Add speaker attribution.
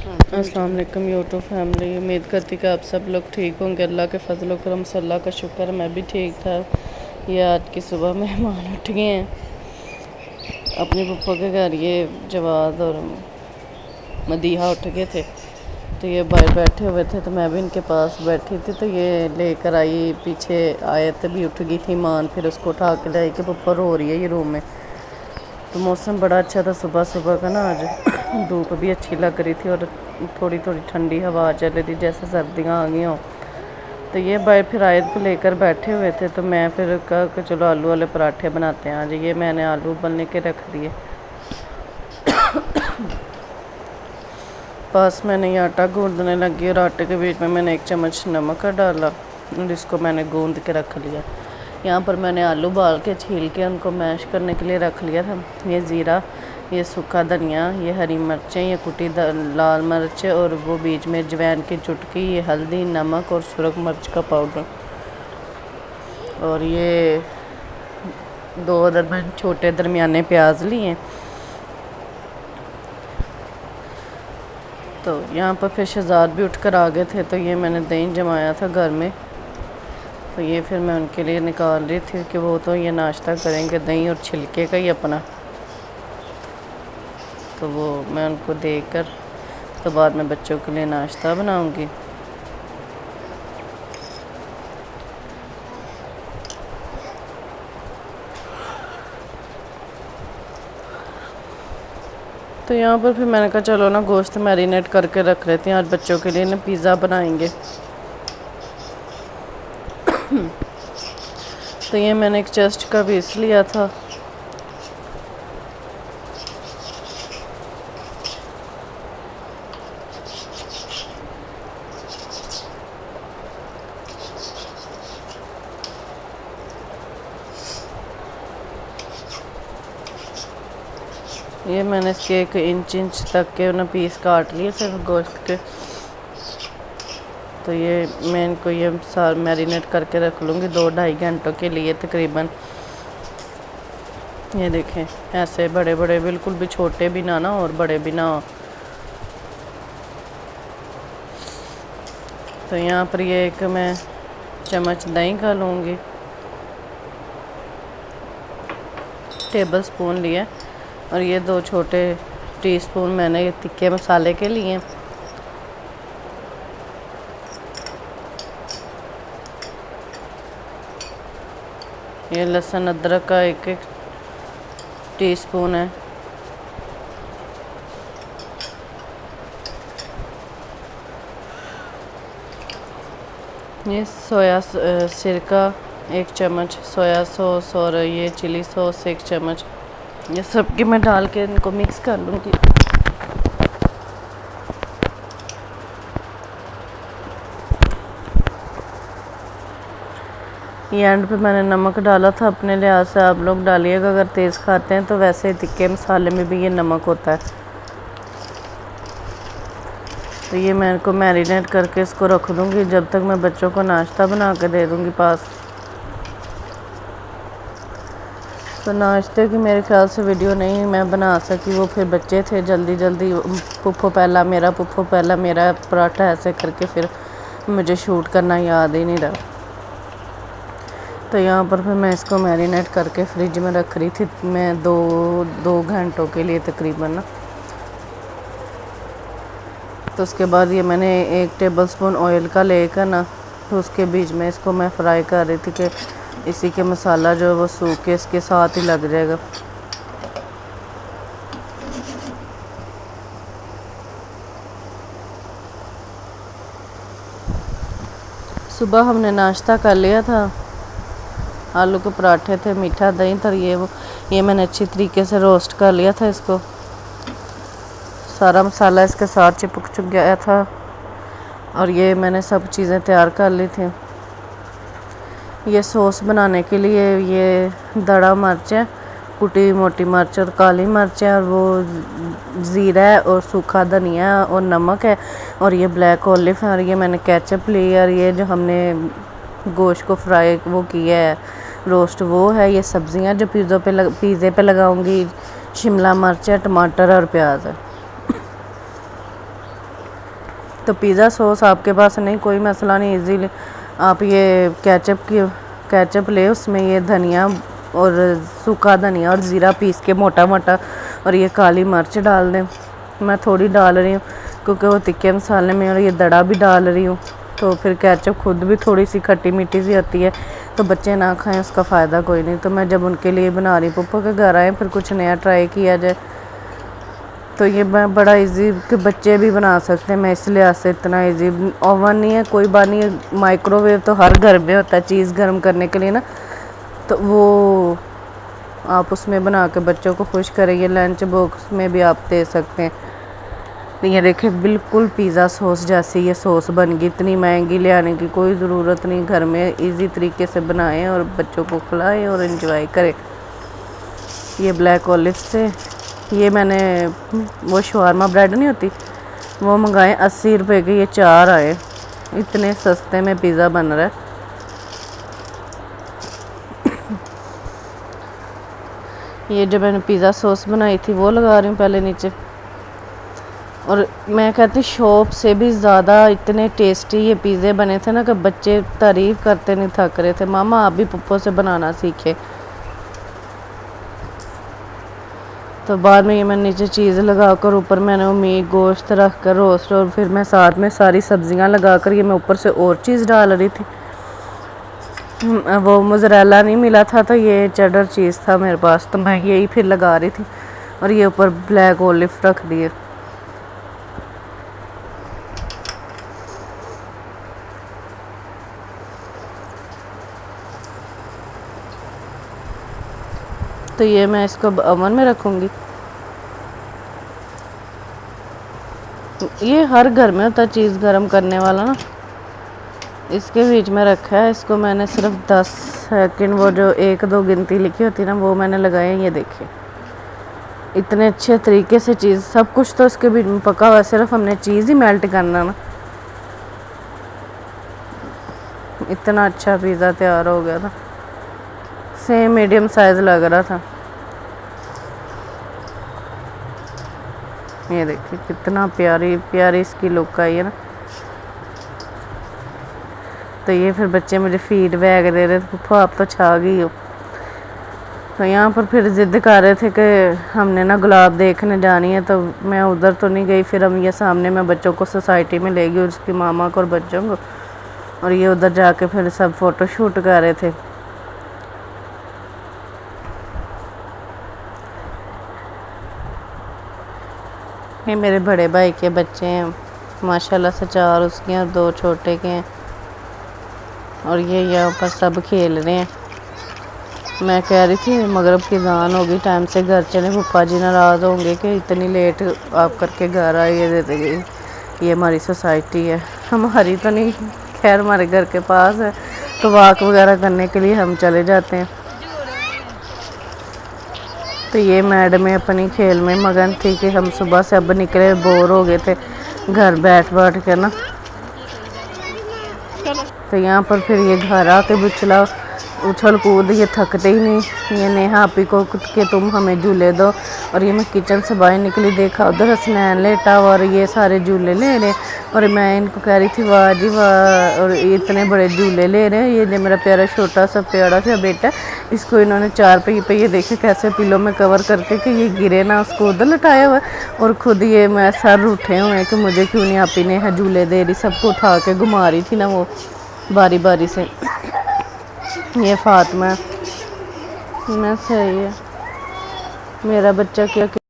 Speaker 1: अस्सलाम वालेकुम YouTube family. उम्मीद करती कि आप सब लोग ठीक होंगे। अल्लाह के फजल करम से अल्लाह का शुक्र, मैं भी ठीक था। ये आज की सुबह मेहमान उठ गए हैं अपने पप्पा के घर। ये जवाद और मदीहा उठ गए थे तो ये बाहर बैठे हुए थे तो मैं भी इनके पास बैठी थी। तो ये लेकर आई, पीछे आयत भी उठ गई थी मान, फिर उसको उठा के लाई कि पप्पा रो रही है ये रूम में। तो मौसम बड़ा अच्छा था सुबह सुबह का ना, आज धूप भी अच्छी लग रही थी और थोड़ी थोड़ी ठंडी हवा चल रही थी जैसे सर्दियाँ आ गई हों। तो ये भाई फिर आयत को लेकर बैठे हुए थे तो मैं फिर कहा कि चलो आलू वाले पराठे बनाते हैं आज। ये मैंने आलू उबलने के रख दिए। पास मैंने ये आटा गूंदने लगी और आटे के बीच में मैंने 1 चम्मच नमक डाला और इसको मैंने गूंद के रख लिया। यहाँ पर मैंने आलू उबाल के छील के उनको मैश करने के लिए रख लिया था। ये ज़ीरा, ये सूखा धनिया, ये हरी मिर्चें, ये कुटी लाल मिर्च और वो बीच में अजवाइन की चुटकी, ये हल्दी, नमक और सुरख मिर्च का पाउडर, और ये 2 दरमियान छोटे दरमियाने प्याज लिए। तो यहाँ पर फिर शहजाद भी उठकर आ गए थे तो ये मैंने दही जमाया था घर में। तो ये फिर मैं उनके लिए निकाल रही थी कि वो तो ये नाश्ता करेंगे दही और छिलके का ही अपना। तो वो मैं उनको देकर तो बाद में बच्चों के लिए नाश्ता बनाऊंगी। तो यहाँ पर फिर मैंने कहा चलो ना गोश्त मैरिनेट करके रख लेते हैं, आज बच्चों के लिए ना पिज़्ज़ा बनाएंगे। तो ये मैंने एक चेस्ट का पीस लिया था। ये मैंने इसके 1 इंच तक के ना पीस काट लिए थे गोश्त के। तो ये मैं इनको ये सार मैरिनेट करके रख लूँगी 2-2.5 घंटों के लिए तकरीबन। ये देखें ऐसे बड़े बड़े, बिल्कुल भी छोटे भी ना और बड़े भी ना हो। तो यहाँ पर ये एक मैं चम्मच दही का लूँगी, टेबल स्पून लिया, और ये 2 छोटे टीस्पून मैंने ये तिक्के मसाले के लिए। ये लहसुन अदरक का 1-1 टीस्पून है। ये सोया सिरका 1 चम्मच, सोया सॉस और ये चिली सॉस 1 चम्मच, ये सब की मैं डाल के इनको मिक्स कर लूँगी। ये एंड पे मैंने नमक डाला था, अपने लिहाज से आप लोग डालिएगा अगर तेज़ खाते हैं तो। वैसे तिक्के मसाले में भी ये नमक होता है। तो ये मैं इनको मैरिनेट करके इसको रख दूँगी जब तक मैं बच्चों को नाश्ता बना के दे दूँगी पास। तो नाश्ते की मेरे ख्याल से वीडियो नहीं मैं बना सकी, वो फिर बच्चे थे जल्दी जल्दी पुप्पो पहला मेरा, पुप्पो पहला मेरा, पराठा ऐसे करके फिर मुझे शूट करना याद ही नहीं रहा। तो यहाँ पर फिर मैं इसको मैरिनेट करके फ्रिज में रख रही थी मैं 2 घंटों के लिए तकरीबन ना। तो उसके बाद ये मैंने 1 टेबलस्पून ऑयल का लेकर ना, तो उसके बीच में इसको मैं फ्राई कर रही थी कि इसी के मसाला जो है वो सूख के इसके साथ ही लग जाएगा। सुबह हमने नाश्ता कर लिया था, आलू के पराठे थे, मीठा दही था। ये मैंने अच्छी तरीके से रोस्ट कर लिया था इसको, सारा मसाला इसके साथ चिपक गया था। और ये मैंने सब चीज़ें तैयार कर ली थी। ये सॉस बनाने के लिए ये दड़ा मिर्च है, कुटी मोटी मिर्च और काली मिर्च है, और वो ज़ीरा है और सूखा धनिया और नमक है, और ये ब्लैक ऑलिव है, और ये मैंने केचप ली है, और ये जो हमने गोश्त को फ्राई वो किया है रोस्ट वो है। ये सब्ज़ियाँ जो पिज़्ज़े पे लगाऊंगी, शिमला मिर्च है, टमाटर और प्याज है। तो पिज़्ज़ा सॉस आपके पास नहीं, कोई मसला नहीं, इजीली आप ये केचप ले, उसमें ये धनिया और सूखा धनिया और ज़ीरा पीस के मोटा मोटा और ये काली मिर्च डाल दें। मैं थोड़ी डाल रही हूँ क्योंकि वो तिक्के मसाले में, और ये दड़ा भी डाल रही हूँ, तो फिर केचप खुद भी थोड़ी सी खट्टी मीठी सी आती है, तो बच्चे ना खाएं उसका फ़ायदा कोई नहीं। तो मैं जब उनके लिए बना रही, पप्पा के घर आए, फिर कुछ नया ट्राई किया जाए, तो ये मैं बड़ा इजी कि बच्चे भी बना सकते हैं। मैं इस लिहाज से इतना इजी, ओवन नहीं है कोई बात नहीं है, माइक्रोवेव तो हर घर में होता है चीज़ गर्म करने के लिए ना, तो वो आप उसमें बना के बच्चों को खुश करेंगे। लंच बॉक्स में भी आप दे सकते हैं। ये देखिए बिल्कुल पिज़्ज़ा सॉस जैसी ये सॉस बन गई। इतनी महंगी ले आने की कोई ज़रूरत नहीं, घर में इजी तरीके से बनाएं और बच्चों को खिलाएं और एंजॉय करें। ये ब्लैक ऑलिव से ये मैंने वो शवारमा ब्रेड नहीं होती वो मंगाए, 80 रुपए के ये 4 आए। इतने सस्ते में पिज़्ज़ा बन रहा है। ये जो मैंने पिज़्ज़ा सॉस बनाई थी वो लगा रही हूँ पहले नीचे, और मैं कहती शॉप से भी ज़्यादा इतने टेस्टी ये पिज़्ज़े बने थे ना कि बच्चे तारीफ़ करते नहीं थक रहे थे, मामा आप भी पप्पो से बनाना सीखे। तो बाद में ये मैंने नीचे चीज़ लगाकर ऊपर मैंने वो मीट गोश्त रख कर रोस्ट, और फिर मैं साथ में सारी सब्जियां लगाकर ये मैं ऊपर से और चीज़ डाल रही थी। वो मोज़रेला नहीं मिला था तो ये चेडर चीज़ था मेरे पास, तो मैं यही फिर लगा रही थी, और ये ऊपर ब्लैक ऑलिव रख दिए। तो ये मैं इसको ओवन में रखूँगी। ये हर घर में होता है चीज़ गर्म करने वाला ना, इसके बीच में रखा है। इसको मैंने सिर्फ 10 सेकंड, वो जो 1-2 गिनती लिखी होती ना वो मैंने लगाए। ये देखिए इतने अच्छे तरीके से चीज़, सब कुछ तो इसके बीच में पका हुआ है, सिर्फ हमने चीज़ ही मेल्ट करना ना। इतना अच्छा पिज़्ज़ा तैयार हो गया था, सेम मीडियम साइज़ लग रहा था। ये देखिए कितना प्यारी प्यारी इसकी लुक आई है ना। तो ये फिर बच्चे मुझे फीडबैक दे रहे थे, पप्पा आप तो छा गई हो। तो यहाँ पर फिर ज़िद कर रहे थे कि हमने ना गुलाब देखने जानी है, तो मैं उधर तो नहीं गई। फिर हम ये सामने मैं बच्चों को सोसाइटी में ले गई, उसकी मामा को और बच्चों को, और ये उधर जाके फिर सब फ़ोटो शूट कर रहे थे। ये मेरे बड़े भाई के बच्चे हैं माशाल्लाह से, 4 उसके हैं और 2 छोटे के हैं, और ये यहाँ पर सब खेल रहे हैं। मैं कह रही थी मगरिब की अज़ान होगी, टाइम से घर चले, पप्पा जी नाराज़ होंगे कि इतनी लेट आप करके घर आए। ये देते गए, ये हमारी सोसाइटी है, हमारी तो नहीं, खैर हमारे घर के पास है, तो वॉक वगैरह करने के लिए हम चले जाते हैं। तो ये मैडम अपनी खेल में मगन थी कि हम सुबह से अब निकले, बोर हो गए थे घर बैठ के ना। तो यहाँ पर फिर ये घर आके बिचला उछल कूद, ये थकते ही नहीं। ये नेहा आपी को कि तुम हमें झूले दो, और ये मैं किचन से बाहर निकली, देखा उधर हसनैन लेटा हुआ और ये सारे झूले ले रहे, और मैं इनको कह रही थी वाह जी वाह, और ये इतने बड़े झूले ले रहे हैं। ये जो मेरा प्यारा छोटा सा प्यारा सा बेटा, इसको इन्होंने 4 पहिए पे, ये देखे कैसे पिलो में कवर करके कि ये गिरे ना, उसको उधर लटाया हुआ, और ख़ुद ये मैं सर उठे हुए हैं कि मुझे क्यों नहीं आपी ने झूले दे रही। सबको उठा के घुमा रही थी ना वो बारी बारी से। ये फातिमा मैं सही है, मेरा बच्चा क्या